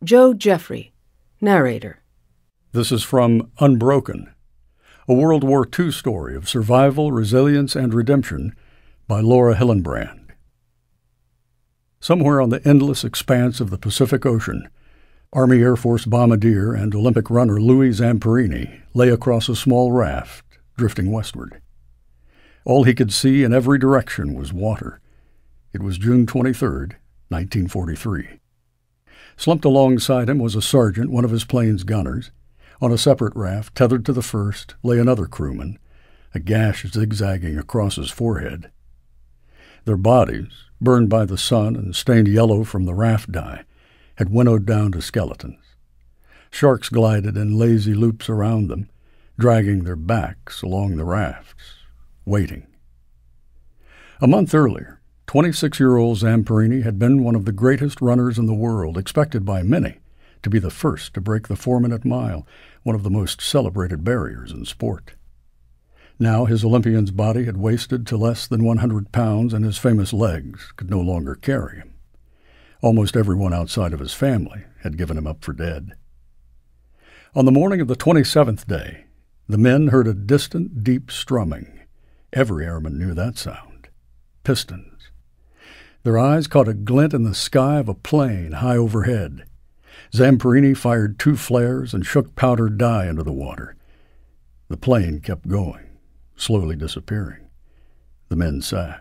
Joe Geoffrey, narrator. This is from Unbroken, a World War II story of survival, resilience, and redemption by Laura Hillenbrand. Somewhere on the endless expanse of the Pacific Ocean, Army Air Force bombardier and Olympic runner Louis Zamperini lay across a small raft, drifting westward. All he could see in every direction was water. It was June 23, 1943. Slumped alongside him was a sergeant, one of his plane's gunners. On a separate raft, tethered to the first, lay another crewman, a gash zigzagging across his forehead. Their bodies, burned by the sun and stained yellow from the raft dye, had winnowed down to skeletons. Sharks glided in lazy loops around them, dragging their backs along the rafts, waiting. A month earlier, 26-year-old Zamperini had been one of the greatest runners in the world, expected by many to be the first to break the 4-minute mile, one of the most celebrated barriers in sport. Now his Olympian's body had wasted to less than 100 pounds, and his famous legs could no longer carry him. Almost everyone outside of his family had given him up for dead. On the morning of the 27th day, the men heard a distant, deep strumming. Every airman knew that sound. Pistons. Their eyes caught a glint in the sky of a plane high overhead. Zamperini fired 2 flares and shook powdered dye into the water. The plane kept going, slowly disappearing. The men sagged.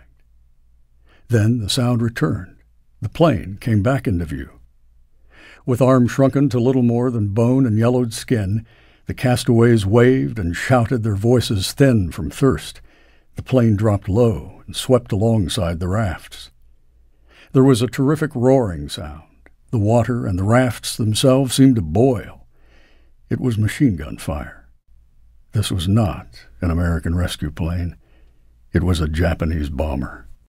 Then the sound returned. The plane came back into view. With arms shrunken to little more than bone and yellowed skin, the castaways waved and shouted, their voices thin from thirst. The plane dropped low and swept alongside the rafts. There was a terrific roaring sound. The water and the rafts themselves seemed to boil. It was machine gun fire. This was not an American rescue plane. It was a Japanese bomber.